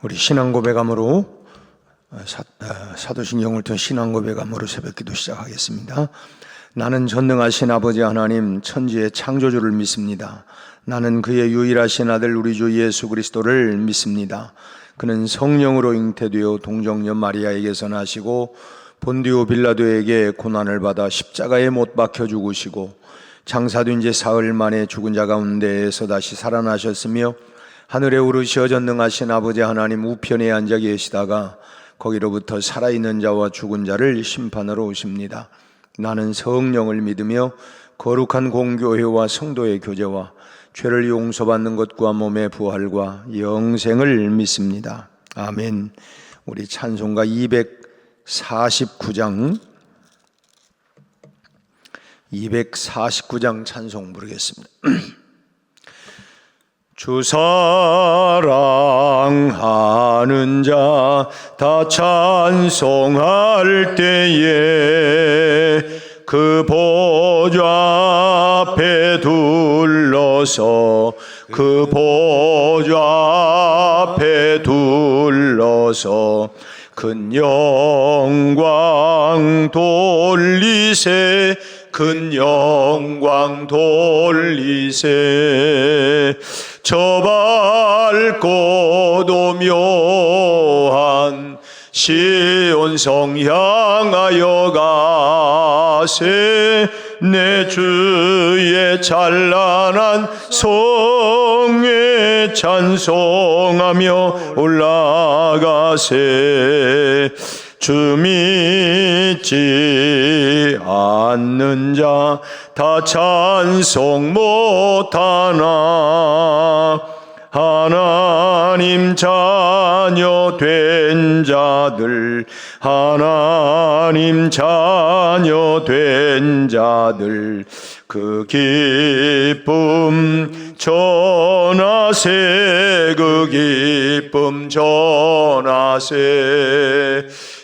우리 신앙고백함으로 사도신경을 통해 신앙고백함으로 새벽기도 시작하겠습니다. 나는 전능하신 아버지 하나님 천지의 창조주를 믿습니다. 나는 그의 유일하신 아들 우리 주 예수 그리스도를 믿습니다. 그는 성령으로 잉태되어 동정녀 마리아에게서 나시고 본디오 빌라도에게 고난을 받아 십자가에 못 박혀 죽으시고 장사된 지 사흘 만에 죽은 자 가운데에서 다시 살아나셨으며 하늘에 오르시어 전능하신 아버지 하나님 우편에 앉아 계시다가 거기로부터 살아있는 자와 죽은 자를 심판하러 오십니다. 나는 성령을 믿으며 거룩한 공교회와 성도의 교제와 죄를 용서받는 것과 몸의 부활과 영생을 믿습니다. 아멘. 우리 찬송가 249장 찬송 부르겠습니다. 주 사랑하는 자 다 찬송할 때에 그 보좌 앞에 둘러서 그 보좌 앞에 둘러서 큰 영광 돌리세 큰 영광 돌리세 저 밝고 도묘한 시온성 향하여 가세 내 주의 찬란한 성에 찬송하며 올라가세 주 믿지 않는 자 다 찬송 못하나 하나님 자녀 된 자들 하나님 자녀 된 자들 그 기쁨 전하세 그 기쁨 전하세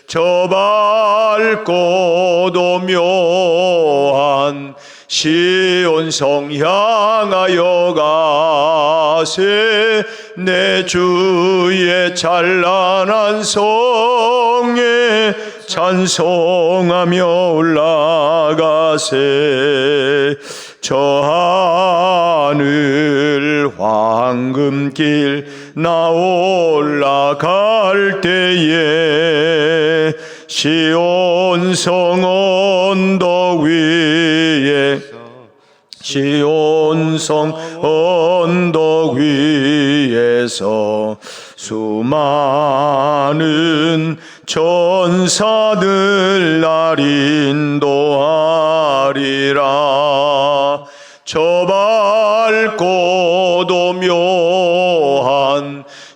저 밝고 도묘한 시온성 향하여 가세 내 주의 찬란한 성에 찬송하며 올라가세 저 하늘 황금길 나 올라갈 때에 시온성 언덕 위에 시온성 언덕 위에서 수많은 천사들 날 인도하리라 저 밝고 도묘한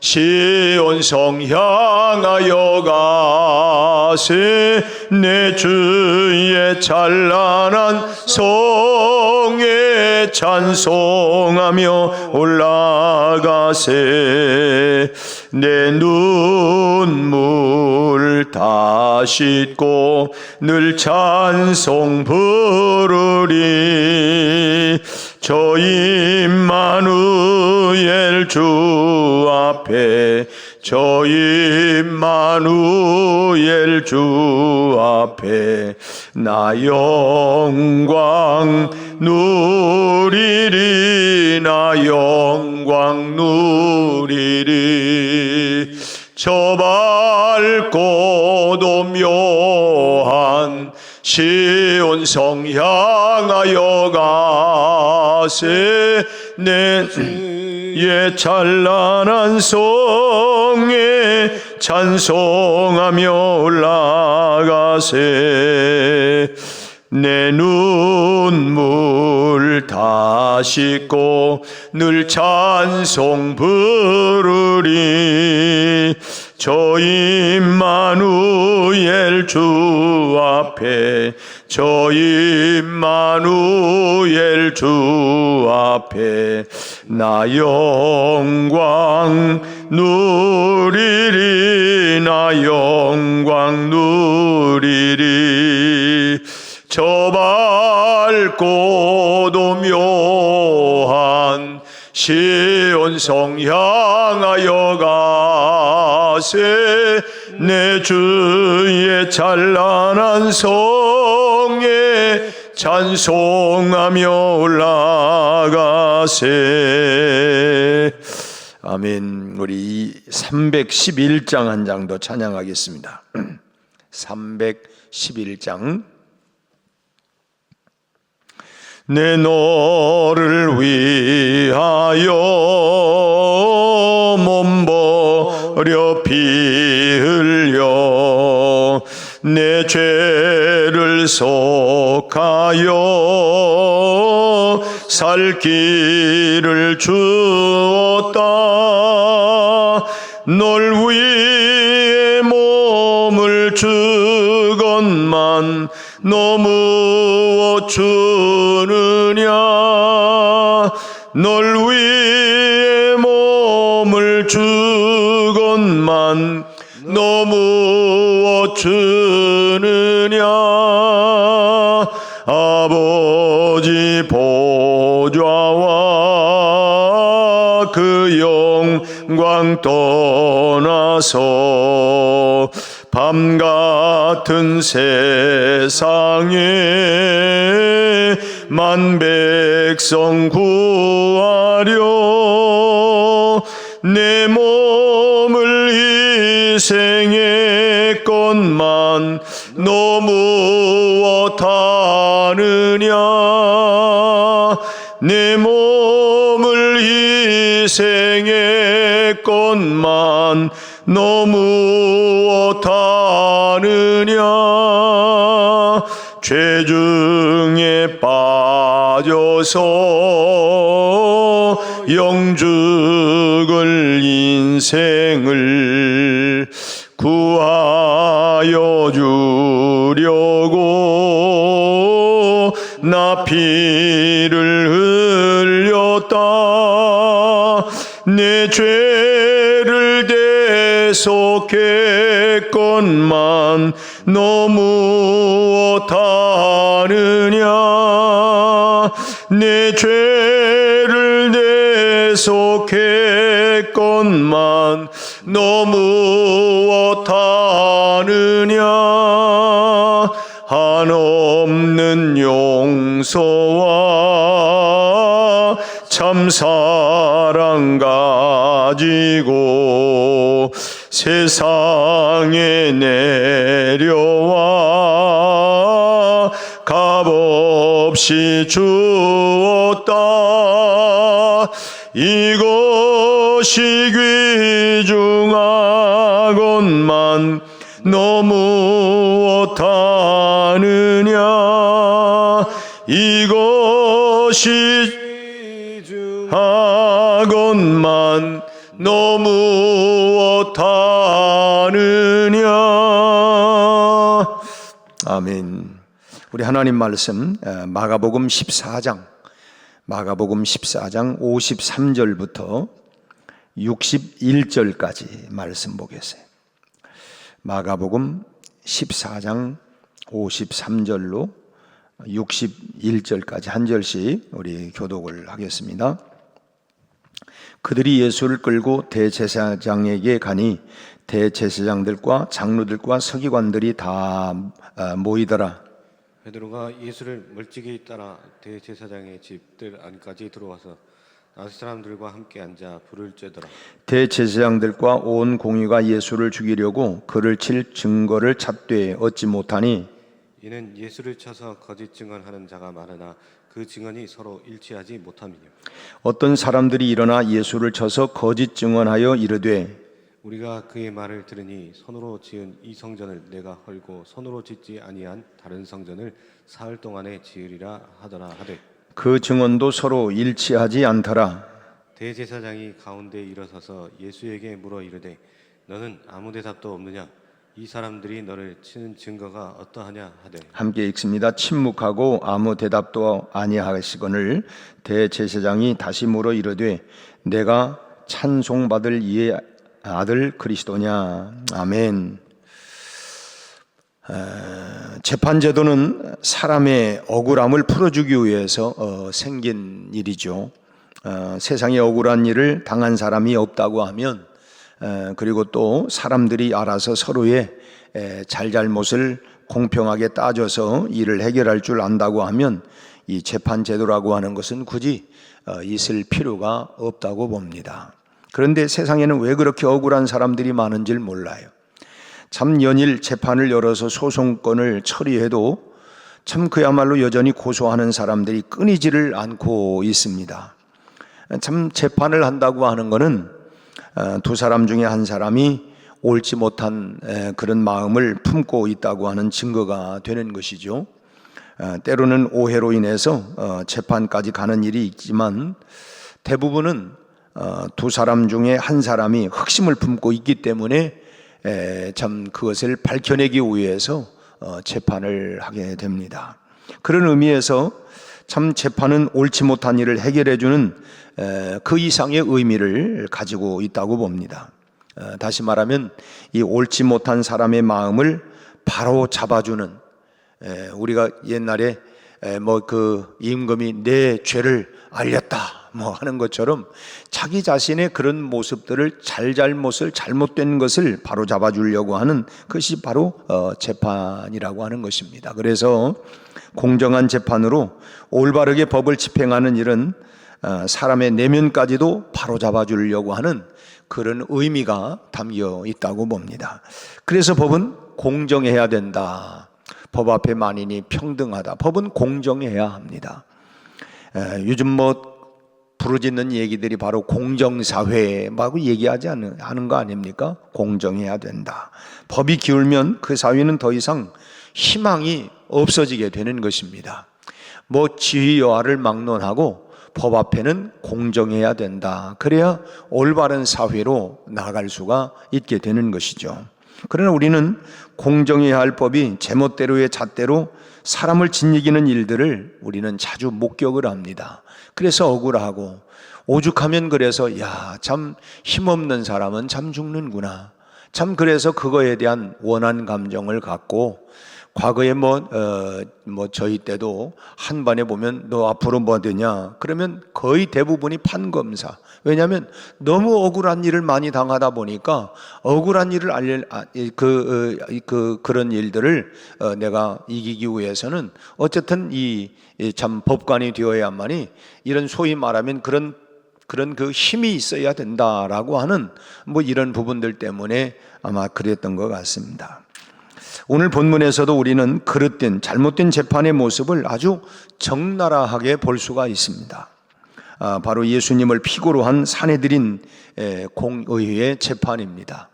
시온성 향하여 가세 내 주의 찬란한 성에 찬송하며 올라가세 내 눈물 다 씻고 늘 찬송 부르리 저 임마누엘 주 앞에 저 임마누엘 주 앞에 나 영광 누리리 나 영광 누리리 저 밝고 도묘한 시온성 향하여 가세 내 주의 찬란한 성에 찬송하며 올라가세 내 눈물 다 씻고 늘 찬송 부르리 저 임마누엘 주 앞에 저 임마누엘 주 앞에 나 영광 누리리 나 영광 누리리 저 밝고도 묘한 시온성 향하여 가세. 내 주의 찬란한 성에 찬송하며 올라가세. 아멘. 우리 311장 한 장도 찬양하겠습니다. 311장. 내 너를 위하여 몸버려 피 흘려 내 죄를 속하여 살 길을 주었다. 널 위해 몸을 주건만 너무 주느냐. 널 위해 몸을 주건만 너무 주느냐. 아버지 보좌와 그 영광 떠나서 밤 같은 세상에 만 백성 구하려 내 몸을 희생했건만 너무 어타느냐. 내 몸을 희생했건만 너무 어타느냐. 죄 중에 빠져서 영죽을 인생을 구하여 주려고 나 피를 흘렸다. 내 죄를 대속했건만 너무 어타느냐. 내 죄를 대속했건만 너무 어타느냐. 한없는 용서와 참사랑 가지고 세상에 내려와 값없이 주었다. 이것이 귀중하건만 너무 어타느냐. 이것이 귀중하건만 너무 어타느냐. 아멘. 우리 하나님 말씀 마가복음 14장 53절부터 61절까지 말씀 보겠어요. 마가복음 14장 53절로 61절까지 한 절씩 우리 교독을 하겠습니다. 그들이 예수를 끌고 대제사장에게 가니 대제사장들과 장로들과 서기관들이 다 모이더라. 베드로가 예수를 멀찍이 따라 대제사장의 집들 안까지 들어와서 나세 사람들과 함께 앉아 불을 쬐더라. 대제사장들과 온 공의가 예수를 죽이려고 그를 칠 증거를 찾되 얻지 못하니 이는 예수를 쳐서 거짓 증언하는 자가 많으나 그 증언이 서로 일치하지 못함이뇨. 어떤 사람들이 일어나 예수를 쳐서 거짓 증언하여 이르되 우리가 그의 말을 들으니 손으로 지은 이 성전을 내가 헐고 손으로 짓지 아니한 다른 성전을 사흘 동안에 지으리라 하더라 하되 그 증언도 서로 일치하지 않더라. 대제사장이 가운데 일어서서 예수에게 물어 이르되 너는 아무 대답도 없느냐. 이 사람들이 너를 치는 증거가 어떠하냐 하되 함께 읽습니다. 침묵하고 아무 대답도 아니하시거늘 대제사장이 다시 물어 이르되 내가 찬송받을 이의 아들 그리스도냐. 아멘. 재판제도는 사람의 억울함을 풀어주기 위해서 생긴 일이죠. 세상에 억울한 일을 당한 사람이 없다고 하면, 그리고 또 사람들이 알아서 서로의 잘잘못을 공평하게 따져서 일을 해결할 줄 안다고 하면 이 재판제도라고 하는 것은 굳이 있을 필요가 없다고 봅니다. 그런데 세상에는 왜 그렇게 억울한 사람들이 많은지 몰라요. 참 연일 재판을 열어서 소송건을 처리해도 참 그야말로 여전히 고소하는 사람들이 끊이지를 않고 있습니다. 참 재판을 한다고 하는 것은 두 사람 중에 한 사람이 옳지 못한 그런 마음을 품고 있다고 하는 증거가 되는 것이죠. 때로는 오해로 인해서 재판까지 가는 일이 있지만 대부분은 두 사람 중에 한 사람이 흑심을 품고 있기 때문에 참 그것을 밝혀내기 위해서 재판을 하게 됩니다. 그런 의미에서 참 재판은 옳지 못한 일을 해결해주는 그 이상의 의미를 가지고 있다고 봅니다. 다시 말하면 이 옳지 못한 사람의 마음을 바로 잡아주는, 우리가 옛날에 임금이 내 죄를 알렸다 하는 것처럼 자기 자신의 그런 모습들을 잘못된 것을 바로 잡아주려고 하는 것이 바로 재판이라고 하는 것입니다. 그래서 공정한 재판으로 올바르게 법을 집행하는 일은 사람의 내면까지도 바로 잡아주려고 하는 그런 의미가 담겨 있다고 봅니다. 그래서 법은 공정해야 된다. 법 앞에 만인이 평등하다. 법은 공정해야 합니다. 요즘 부르짖는 얘기들이 바로 공정사회라고 얘기하지 하는 거 아닙니까? 공정해야 된다. 법이 기울면 그 사회는 더 이상 희망이 없어지게 되는 것입니다. 지위 여하를 막론하고 법 앞에는 공정해야 된다. 그래야 올바른 사회로 나아갈 수가 있게 되는 것이죠. 그러나 우리는 공정해야 할 법이 제멋대로의 잣대로 사람을 짓이기는 일들을 우리는 자주 목격을 합니다. 그래서 억울하고 오죽하면 그래서 참 힘없는 사람은 참 죽는구나. 참 그래서 그거에 대한 원한 감정을 갖고 과거에 저희 때도 한 반에 보면 너 앞으로 뭐 되냐? 그러면 거의 대부분이 판검사. 왜냐하면 너무 억울한 일을 많이 당하다 보니까 억울한 일을 그런 일들을 내가 이기기 위해서는 어쨌든 참 법관이 되어야만이 이런 소위 말하면 그런 그 힘이 있어야 된다라고 하는 이런 부분들 때문에 아마 그랬던 것 같습니다. 오늘 본문에서도 우리는 그릇된 잘못된 재판의 모습을 아주 적나라하게 볼 수가 있습니다. 바로 예수님을 피고로 한 산헤드린 공의회의 재판입니다.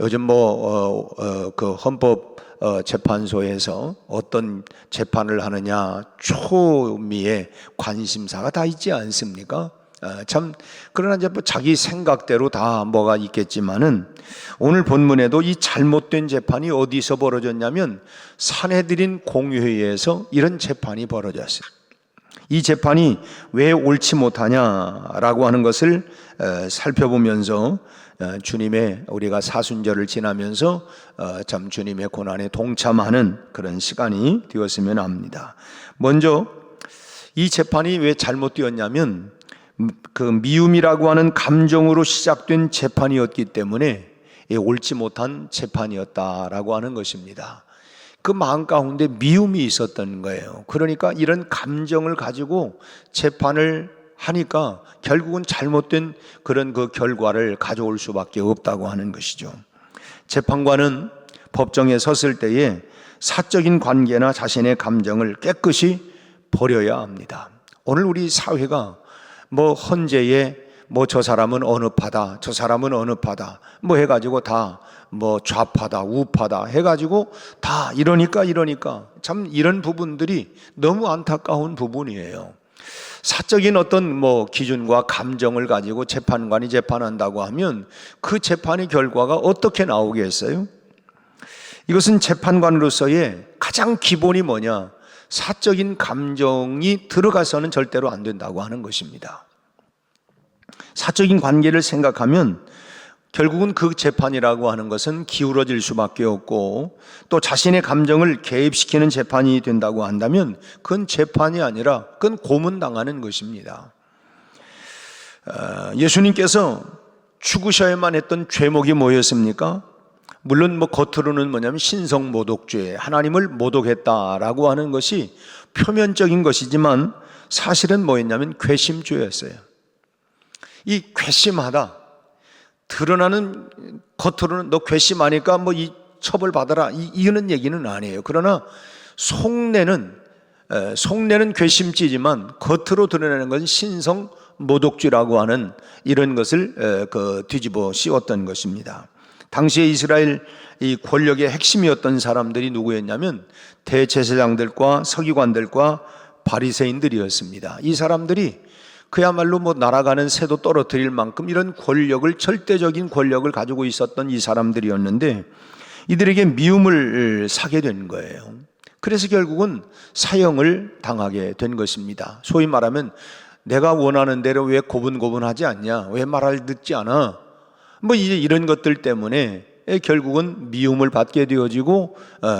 요즘 그 헌법 재판소에서 어떤 재판을 하느냐 초미의 관심사가 다 있지 않습니까? 그러나 이제 자기 생각대로 다 뭐가 있겠지만은 오늘 본문에도 이 잘못된 재판이 어디서 벌어졌냐면 산헤드린 공회에서 이런 재판이 벌어졌어요. 이 재판이 왜 옳지 못하냐라고 하는 것을 살펴보면서 주님의 우리가 사순절을 지나면서 참 주님의 고난에 동참하는 그런 시간이 되었으면 합니다. 먼저 이 재판이 왜 잘못되었냐면 그 미움이라고 하는 감정으로 시작된 재판이었기 때문에 옳지 못한 재판이었다라고 하는 것입니다. 그 마음 가운데 미움이 있었던 거예요. 그러니까 이런 감정을 가지고 재판을 하니까 결국은 잘못된 그런 그 결과를 가져올 수밖에 없다고 하는 것이죠. 재판관은 법정에 섰을 때에 사적인 관계나 자신의 감정을 깨끗이 버려야 합니다. 오늘 우리 사회가 헌재에 저 사람은 어느 파다, 저 사람은 어느 파다, 해가지고 다 좌파다, 우파다 해가지고 다 이러니까 참 이런 부분들이 너무 안타까운 부분이에요. 사적인 어떤 기준과 감정을 가지고 재판관이 재판한다고 하면 그 재판의 결과가 어떻게 나오겠어요? 이것은 재판관으로서의 가장 기본이 뭐냐? 사적인 감정이 들어가서는 절대로 안 된다고 하는 것입니다. 사적인 관계를 생각하면 결국은 그 재판이라고 하는 것은 기울어질 수밖에 없고, 또 자신의 감정을 개입시키는 재판이 된다고 한다면 그건 재판이 아니라 그건 고문당하는 것입니다. 예수님께서 죽으셔야만 했던 죄목이 뭐였습니까? 물론 겉으로는 뭐냐면 신성모독죄, 하나님을 모독했다라고 하는 것이 표면적인 것이지만 사실은 뭐였냐면 괘씸죄였어요. 이 괘씸하다, 드러나는 겉으로는 너 괘씸하니까 이 처벌 받아라, 이런 얘기는 아니에요. 그러나 속내는 괘씸죄지만 겉으로 드러내는 것은 신성 모독죄라고 하는 이런 것을 뒤집어 씌웠던 것입니다. 당시에 이스라엘 이 권력의 핵심이었던 사람들이 누구였냐면 대제사장들과 서기관들과 바리새인들이었습니다. 이 사람들이 그야말로 날아가는 새도 떨어뜨릴 만큼 이런 권력을, 절대적인 권력을 가지고 있었던 이 사람들이었는데 이들에게 미움을 사게 된 거예요. 그래서 결국은 사형을 당하게 된 것입니다. 소위 말하면 내가 원하는 대로 왜 고분고분하지 않냐, 왜 말을 듣지 않아, 이제 이런 것들 때문에 결국은 미움을 받게 되어지고,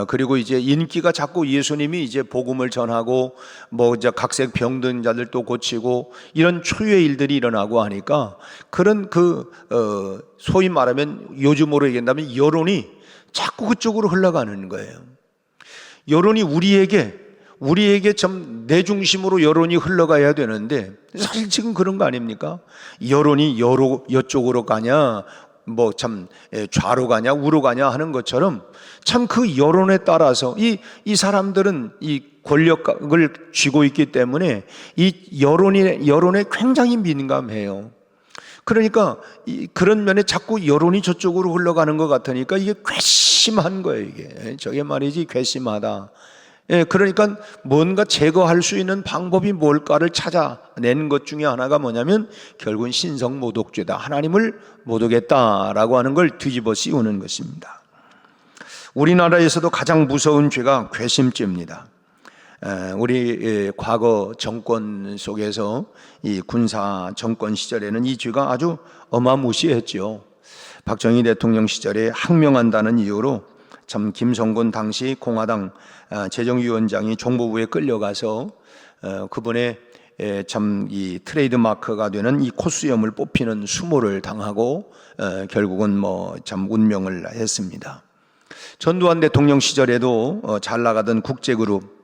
그리고 이제 인기가 자꾸 예수님이 이제 복음을 전하고 이제 각색 병든 자들도 고치고 이런 초유의 일들이 일어나고 하니까 그런 소위 말하면 요즘으로 얘기한다면 여론이 자꾸 그쪽으로 흘러가는 거예요. 여론이 우리에게 좀 내 중심으로 여론이 흘러가야 되는데 사실 지금 그런 거 아닙니까? 여론이 여쪽으로 가냐, 참 좌로 가냐 우로 가냐 하는 것처럼 참 그 여론에 따라서 이 사람들은 이 권력을 쥐고 있기 때문에 이 여론에 굉장히 민감해요. 그러니까 그런 면에 자꾸 여론이 저쪽으로 흘러가는 것 같으니까 이게 괘씸한 거예요. 이게 저게 말이지 괘씸하다. 그러니까 뭔가 제거할 수 있는 방법이 뭘까를 찾아낸 것 중에 하나가 뭐냐면 결국은 신성모독죄다, 하나님을 모독했다라고 하는 걸 뒤집어 씌우는 것입니다. 우리나라에서도 가장 무서운 죄가 괘씸죄입니다. 우리 과거 정권 속에서 이 군사 정권 시절에는 이 죄가 아주 어마무시했죠. 박정희 대통령 시절에 항명한다는 이유로 참 김성곤 당시 공화당 재정위원장이 정보부에 끌려가서 그분의 참 이 트레이드 마크가 되는 이 코수염을 뽑히는 수모를 당하고 결국은 참 운명을 했습니다. 전두환 대통령 시절에도 잘 나가던 국제그룹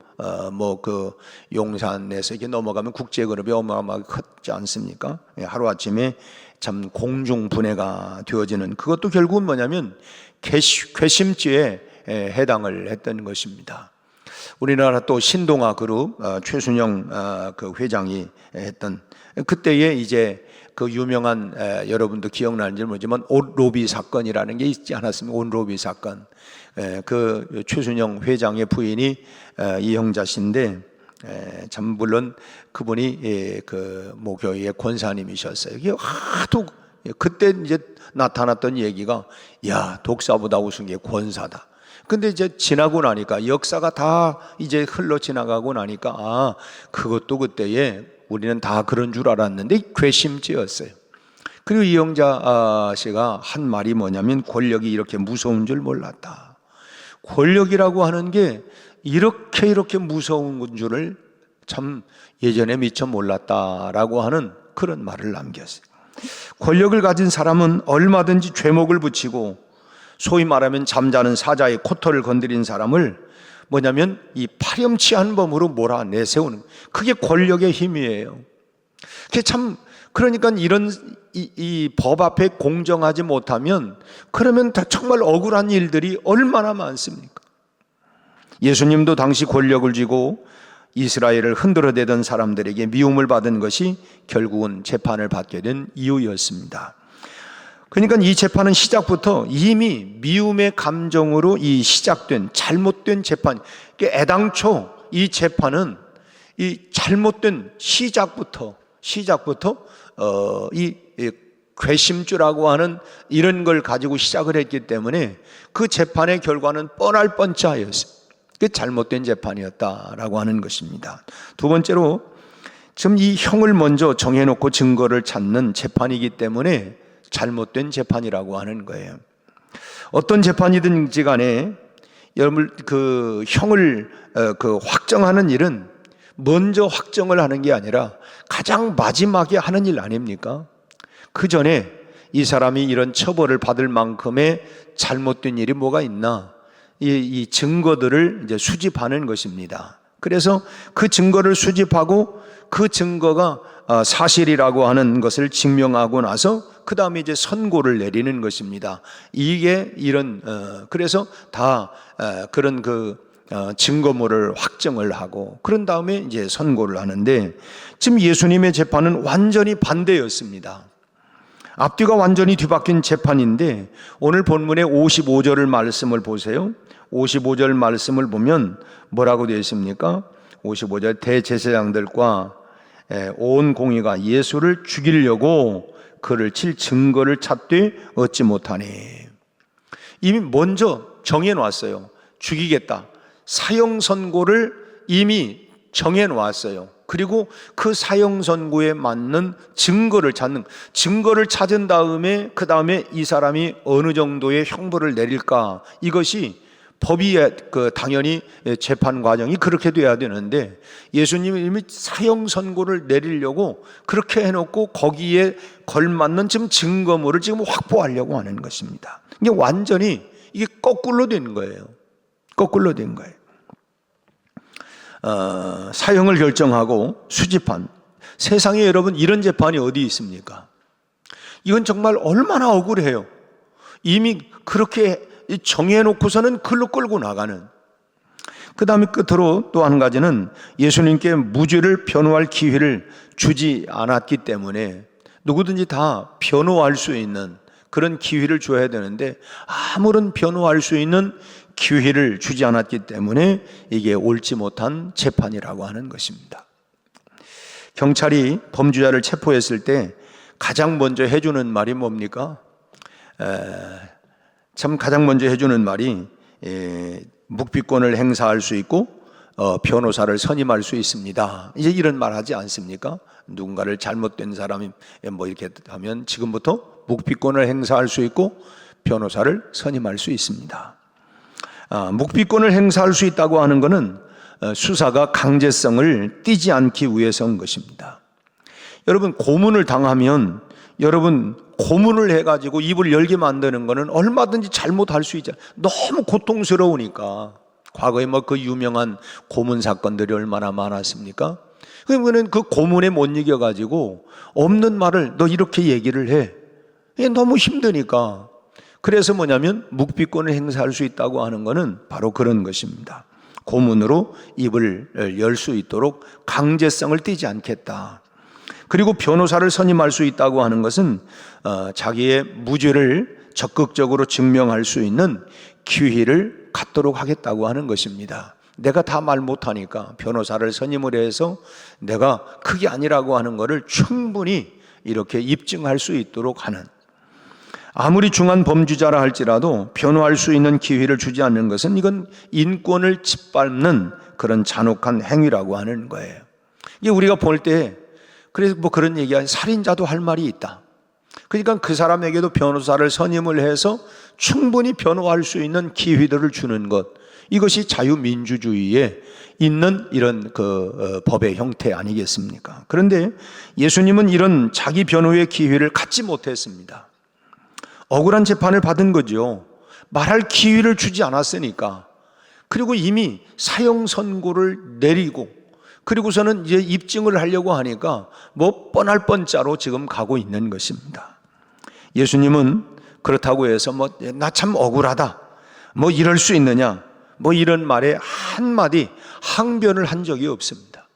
용산에서 이렇게 넘어가면 국제그룹이 어마어마하게 컸지 않습니까? 하루아침에 참 공중분해가 되어지는, 그것도 결국은 뭐냐면 괘씸죄에 해당을 했던 것입니다. 우리나라 또 신동아 그룹 최순영 그 회장이 했던 그때에 이제 그 유명한 여러분도 기억나는지 모르지만 옷로비 사건이라는 게 있지 않았습니까? 옷로비 사건. 그 최순영 회장의 부인이 이형자씨인데 참 물론 그분이 그 모교의 권사님이셨어요. 이게 하도 그때 이제 나타났던 얘기가 야, 독사보다 우스운 게 권사다. 근데 이제 지나고 나니까 역사가 다 이제 흘러 지나가고 나니까 그것도 그때에 우리는 다 그런 줄 알았는데 괘씸죄였어요. 그리고 이영자 씨가 한 말이 뭐냐면 권력이 이렇게 무서운 줄 몰랐다. 권력이라고 하는 게 이렇게 무서운 줄을 참 예전에 미처 몰랐다라고 하는 그런 말을 남겼어요. 권력을 가진 사람은 얼마든지 죄목을 붙이고 소위 말하면 잠자는 사자의 코털을 건드린 사람을 뭐냐면 이 파렴치한 범으로 몰아내세우는, 그게 권력의 힘이에요. 그게 참, 그러니까 이런 이 법 앞에 공정하지 못하면 그러면 다 정말 억울한 일들이 얼마나 많습니까? 예수님도 당시 권력을 쥐고 이스라엘을 흔들어대던 사람들에게 미움을 받은 것이 결국은 재판을 받게 된 이유였습니다. 그러니까 이 재판은 시작부터 이미 미움의 감정으로 시작된 잘못된 재판, 애당초 이 재판은 이 잘못된 시작부터 이 괘씸죄라고 하는 이런 걸 가지고 시작을 했기 때문에 그 재판의 결과는 뻔할 뻔짜였어요. 그게 잘못된 재판이었다라고 하는 것입니다. 두 번째로 지금 이 형을 먼저 정해놓고 증거를 찾는 재판이기 때문에 잘못된 재판이라고 하는 거예요. 어떤 재판이든지 간에 여러분 그 형을 확정하는 일은 먼저 확정을 하는 게 아니라 가장 마지막에 하는 일 아닙니까? 그 전에 이 사람이 이런 처벌을 받을 만큼의 잘못된 일이 뭐가 있나, 이 증거들을 이제 수집하는 것입니다. 그래서 그 증거를 수집하고 그 증거가 사실이라고 하는 것을 증명하고 나서 그 다음에 이제 선고를 내리는 것입니다. 이게 이런 그래서 다 그런 증거물을 확정을 하고 그런 다음에 이제 선고를 하는데, 지금 예수님의 재판은 완전히 반대였습니다. 앞뒤가 완전히 뒤바뀐 재판인데, 오늘 본문의 55절을 말씀을 보세요. 55절 말씀을 보면 뭐라고 되어 있습니까? 55절, 대제사장들과 온 공의가 예수를 죽이려고 그를 칠 증거를 찾되 얻지 못하니. 이미 먼저 정해놨어요. 죽이겠다. 사형 선고를 이미 정해놓았어요. 그리고 그 사형 선고에 맞는 증거를 찾은 다음에 그 다음에 이 사람이 어느 정도의 형벌을 내릴까, 이것이 법이 당연히 재판 과정이 그렇게 돼야 되는데, 예수님이 이미 사형 선고를 내리려고 그렇게 해놓고 거기에 걸맞는 지금 증거물을 지금 확보하려고 하는 것입니다. 이게 완전히 이게 거꾸로 된 거예요. 거꾸로 된 거예요. 사형을 결정하고 수집한, 세상에 여러분 이런 재판이 어디 있습니까? 이건 정말 얼마나 억울해요. 이미 그렇게 정해놓고서는 글로 끌고 나가는. 그 다음에 끝으로 또 한 가지는 예수님께 무죄를 변호할 기회를 주지 않았기 때문에, 누구든지 다 변호할 수 있는 그런 기회를 줘야 되는데 아무런 변호할 수 있는 기회를 주지 않았기 때문에 이게 옳지 못한 재판이라고 하는 것입니다. 경찰이 범죄자를 체포했을 때 가장 먼저 해주는 말이 뭡니까? 가장 먼저 해주는 말이 묵비권을 행사할 수 있고 변호사를 선임할 수 있습니다. 이제 이런 말 하지 않습니까? 누군가를 잘못된 사람이 뭐 이렇게 하면 지금부터 묵비권을 행사할 수 있고 변호사를 선임할 수 있습니다. 묵비권을 행사할 수 있다고 하는 것은 수사가 강제성을 띠지 않기 위해서인 것입니다. 여러분, 고문을 당하면 여러분 고문을 해가지고 입을 열게 만드는 것은 얼마든지 잘못할 수 있잖아요. 너무 고통스러우니까. 과거에 뭐 그 유명한 고문 사건들이 얼마나 많았습니까? 그러면 그 고문에 못 이겨가지고 없는 말을 너 이렇게 얘기를 해. 이게 너무 힘드니까. 그래서 뭐냐면 묵비권을 행사할 수 있다고 하는 것은 바로 그런 것입니다. 고문으로 입을 열 수 있도록 강제성을 띠지 않겠다. 그리고 변호사를 선임할 수 있다고 하는 것은 자기의 무죄를 적극적으로 증명할 수 있는 기회를 갖도록 하겠다고 하는 것입니다. 내가 다 말 못하니까 변호사를 선임을 해서 내가 그게 아니라고 하는 것을 충분히 이렇게 입증할 수 있도록 하는, 아무리 중한 범죄자라 할지라도 변호할 수 있는 기회를 주지 않는 것은 이건 인권을 짓밟는 그런 잔혹한 행위라고 하는 거예요. 이게 우리가 볼 때 그래서 뭐 그런 얘기야, 살인자도 할 말이 있다. 그러니까 그 사람에게도 변호사를 선임을 해서 충분히 변호할 수 있는 기회들을 주는 것, 이것이 자유민주주의에 있는 이런 법의 형태 아니겠습니까? 그런데 예수님은 이런 자기 변호의 기회를 갖지 못했습니다. 억울한 재판을 받은 거죠. 말할 기회를 주지 않았으니까. 그리고 이미 사형 선고를 내리고 그리고서는 이제 입증을 하려고 하니까 뭐 뻔할 뻔짜로 지금 가고 있는 것입니다. 예수님은 그렇다고 해서 뭐 나 참 억울하다, 뭐 이럴 수 있느냐, 뭐 이런 말에 한마디 항변을 한 적이 없습니다.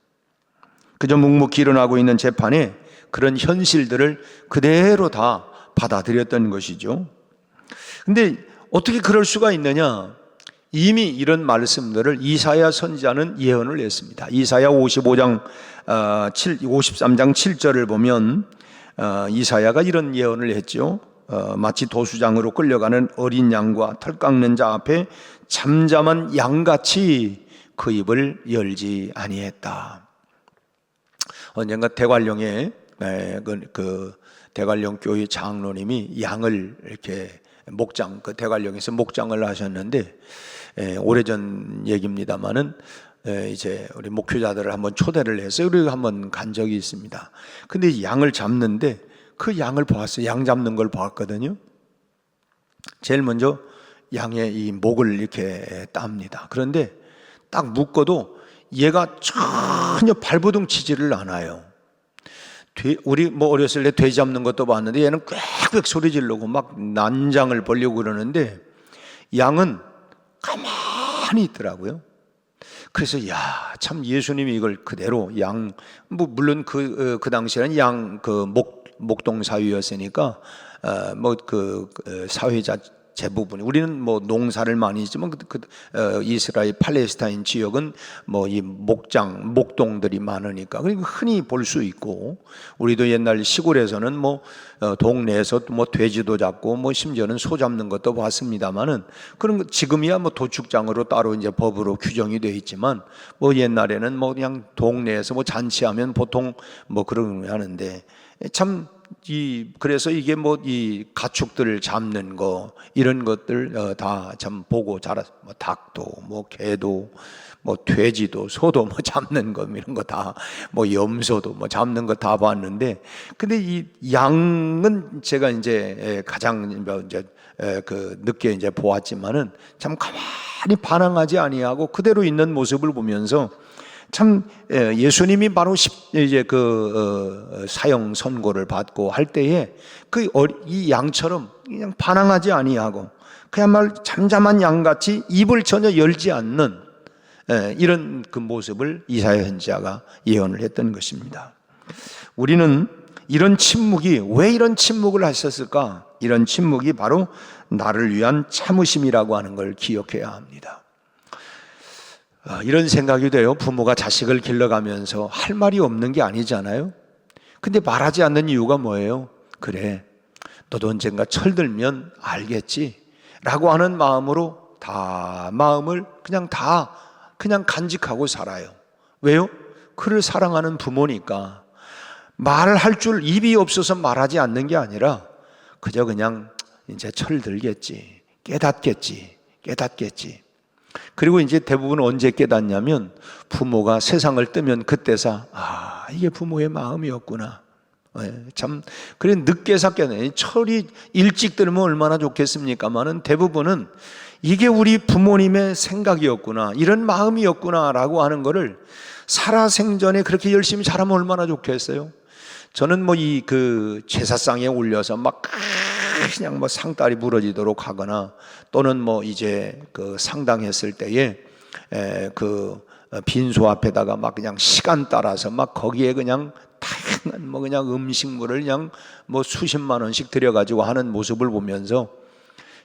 그저 묵묵히 일어나고 있는 재판에 그런 현실들을 그대로 다 받아들였던 것이죠. 근데 어떻게 그럴 수가 있느냐? 이미 이런 말씀들을 이사야 선지자는 예언을 했습니다. 이사야 53장 7절을 보면 이사야가 이런 예언을 했죠. 마치 도수장으로 끌려가는 어린 양과 털 깎는 자 앞에 잠잠한 양같이 그 입을 열지 아니했다. 언젠가 대관령에 그 대관령 교회 장로님이 양을 이렇게 목장, 그 대관령에서 목장을 하셨는데, 오래전 얘기입니다만은 이제 우리 목회자들을 한번 초대를 해서 우리가 한번 간 적이 있습니다. 근데 양을 잡는데 그 양을 보았어요. 양 잡는 걸 보았거든요. 제일 먼저 양의 이 목을 이렇게 땁니다. 그런데 딱 묶어도 얘가 전혀 발버둥 치지를 않아요. 우리 뭐 어렸을 때 돼지 잡는 것도 봤는데 얘는 꽥꽥 소리 지르고 막 난장을 벌리고 그러는데 양은 가만히 있더라고요. 그래서 참 예수님이 이걸 그대로 뭐 물론 그 당시에는 목동 사회였으니까 사회자 대부분, 우리는 뭐 농사를 많이 했지만 이스라엘 팔레스타인 지역은 뭐 이 목동들이 많으니까 그리고 흔히 볼 수 있고, 우리도 옛날 시골에서는 뭐 동네에서 뭐 돼지도 잡고 뭐 심지어는 소 잡는 것도 봤습니다만은, 그런 거 지금이야 뭐 도축장으로 따로 이제 법으로 규정이 되어 있지만, 뭐 옛날에는 뭐 그냥 동네에서 뭐 잔치하면 보통 뭐 그런 거 하는데, 참 그래서 이게 뭐 이 가축들을 잡는 거 이런 것들 다 참 보고 자랐. 뭐 닭도 뭐 개도 뭐 돼지도 소도 뭐 잡는 거 이런 거 다, 뭐 염소도 뭐 잡는 거 다 봤는데, 근데 이 양은 제가 이제 가장 이제 늦게 이제 보았지만은 참 가만히 반항하지 아니하고 그대로 있는 모습을 보면서 참 예수님이 바로 이제 사형 선고를 받고 할 때에 이 양처럼 그냥 반항하지 아니하고 그야말로 잠잠한 양같이 입을 전혀 열지 않는 이런 그 모습을 이사야 선지자가 예언을 했던 것입니다. 우리는 이런 침묵이 왜 이런 침묵을 하셨을까? 이런 침묵이 바로 나를 위한 참으심이라고 하는 걸 기억해야 합니다. 이런 생각이 돼요. 부모가 자식을 길러가면서 할 말이 없는 게 아니잖아요. 근데 말하지 않는 이유가 뭐예요? 그래, 너도 언젠가 철들면 알겠지 라고 하는 마음으로 마음을 그냥 간직하고 살아요. 왜요? 그를 사랑하는 부모니까. 말할 줄 입이 없어서 말하지 않는 게 아니라 그저 그냥 이제 철들겠지, 깨닫겠지. 그리고 이제 대부분 언제 깨닫냐면 부모가 세상을 뜨면 그때서 이게 부모의 마음이었구나. 참 그래 늦게서 깨닫네. 철이 일찍 들으면 얼마나 좋겠습니까마는 대부분은 이게 우리 부모님의 생각이었구나, 이런 마음이었구나라고 하는 거를 살아생전에 그렇게 열심히 자라면 얼마나 좋겠어요. 저는 뭐 제사상에 올려서 막 그냥 뭐 상다리 부러지도록 하거나, 또는 뭐 이제 상당했을 때에 빈소 앞에다가 막 그냥 시간 따라서 막 거기에 그냥 다양한 뭐 그냥 음식물을 그냥 뭐 수십만 원씩 들여가지고 하는 모습을 보면서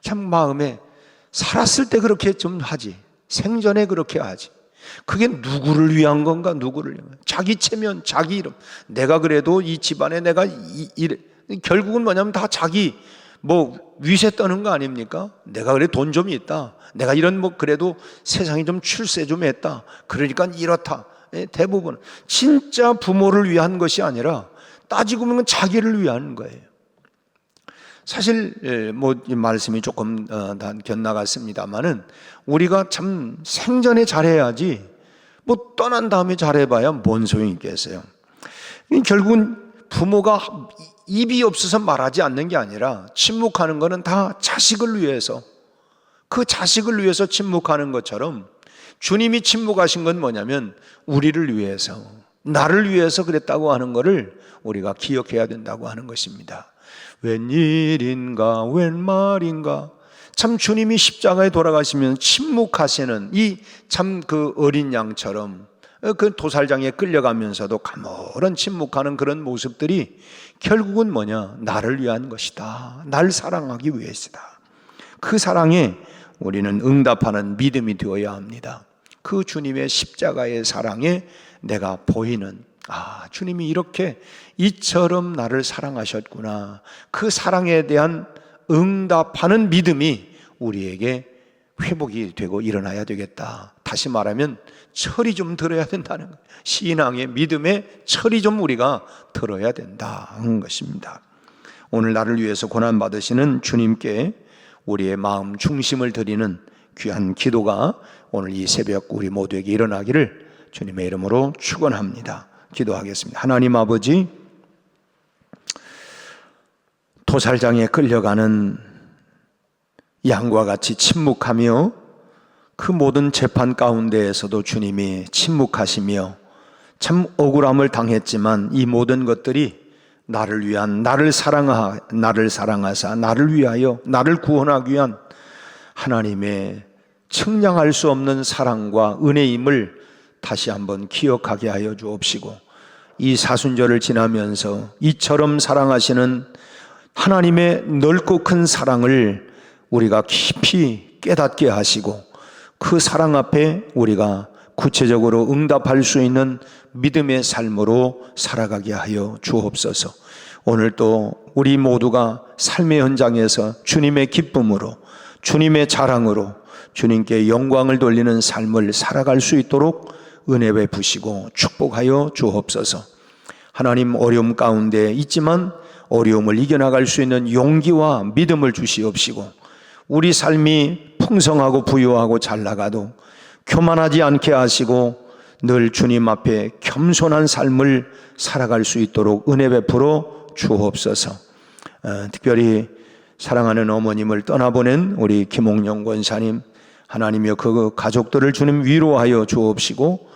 참 마음에, 살았을 때 그렇게 좀 하지, 생전에 그렇게 하지. 그게 누구를 위한 건가? 누구를 위한 건가? 자기 체면, 자기 이름. 내가 그래도 이 집안에 내가 결국은 뭐냐면 다 자기 뭐 위세 떠는 거 아닙니까? 내가 그래 돈 좀 있다, 내가 이런 뭐 그래도 세상이 좀 출세 좀 했다, 그러니까 이렇다. 대부분 진짜 부모를 위한 것이 아니라 따지고 보면 자기를 위한 거예요. 사실 뭐 이 말씀이 조금 곁나갔습니다만은 우리가 참 생전에 잘해야지 뭐 떠난 다음에 잘해봐야 뭔 소용이 있겠어요. 결국은 부모가 입이 없어서 말하지 않는 게 아니라 침묵하는 거는 다 자식을 위해서, 그 자식을 위해서 침묵하는 것처럼 주님이 침묵하신 건 뭐냐면 우리를 위해서, 나를 위해서 그랬다고 하는 것을 우리가 기억해야 된다고 하는 것입니다. 웬일인가 웬말인가. 참 주님이 십자가에 돌아가시면 침묵하시는 이 참 어린 양처럼 도살장에 끌려가면서도 가물은 침묵하는 그런 모습들이 결국은 뭐냐? 나를 위한 것이다, 날 사랑하기 위해서다. 그 사랑에 우리는 응답하는 믿음이 되어야 합니다. 그 주님의 십자가의 사랑에 내가 보이는, 주님이 이렇게 이처럼 나를 사랑하셨구나, 그 사랑에 대한 응답하는 믿음이 우리에게 회복이 되고 일어나야 되겠다. 다시 말하면 철이 좀 들어야 된다는 거예요. 신앙의 믿음의 철이 좀 우리가 들어야 된다는 것입니다. 오늘 나를 위해서 고난받으시는 주님께 우리의 마음 중심을 드리는 귀한 기도가 오늘 이 새벽 우리 모두에게 일어나기를 주님의 이름으로 축원합니다. 기도하겠습니다. 하나님 아버지, 도살장에 끌려가는 양과 같이 침묵하며 그 모든 재판 가운데에서도 주님이 침묵하시며 참 억울함을 당했지만 이 모든 것들이 나를 위한, 나를 사랑하사 나를 위하여 나를 구원하기 위한 하나님의 측량할 수 없는 사랑과 은혜임을 다시 한번 기억하게 하여 주옵시고, 이 사순절을 지나면서 이처럼 사랑하시는 하나님의 넓고 큰 사랑을 우리가 깊이 깨닫게 하시고, 그 사랑 앞에 우리가 구체적으로 응답할 수 있는 믿음의 삶으로 살아가게 하여 주옵소서. 오늘 또 우리 모두가 삶의 현장에서 주님의 기쁨으로, 주님의 자랑으로 주님께 영광을 돌리는 삶을 살아갈 수 있도록 은혜 베푸시고 축복하여 주옵소서. 하나님, 어려움 가운데 있지만 어려움을 이겨나갈 수 있는 용기와 믿음을 주시옵시고, 우리 삶이 풍성하고 부유하고 잘 나가도 교만하지 않게 하시고 늘 주님 앞에 겸손한 삶을 살아갈 수 있도록 은혜 베풀어 주옵소서. 특별히 사랑하는 어머님을 떠나보낸 우리 김옥영 권사님, 하나님이여 그 가족들을 주님 위로하여 주옵시고,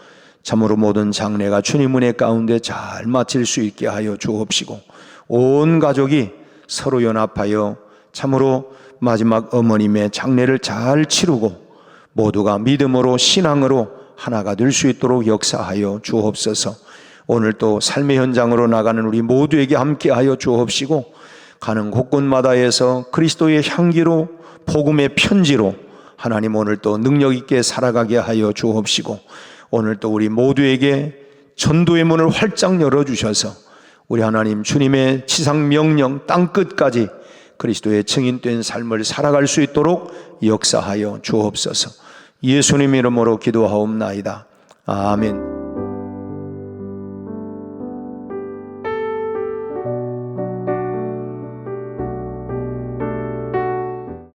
참으로 모든 장례가 주님 은혜 가운데 잘 마칠 수 있게 하여 주옵시고, 온 가족이 서로 연합하여 참으로 마지막 어머님의 장례를 잘 치르고 모두가 믿음으로 신앙으로 하나가 될 수 있도록 역사하여 주옵소서. 오늘 또 삶의 현장으로 나가는 우리 모두에게 함께하여 주옵시고, 가는 곳곳마다에서 그리스도의 향기로, 복음의 편지로 하나님 오늘 또 능력 있게 살아가게 하여 주옵시고, 오늘 또 우리 모두에게 전도의 문을 활짝 열어주셔서 우리 하나님 주님의 지상 명령 땅끝까지 그리스도의 증인된 삶을 살아갈 수 있도록 역사하여 주옵소서. 예수님 이름으로 기도하옵나이다. 아멘.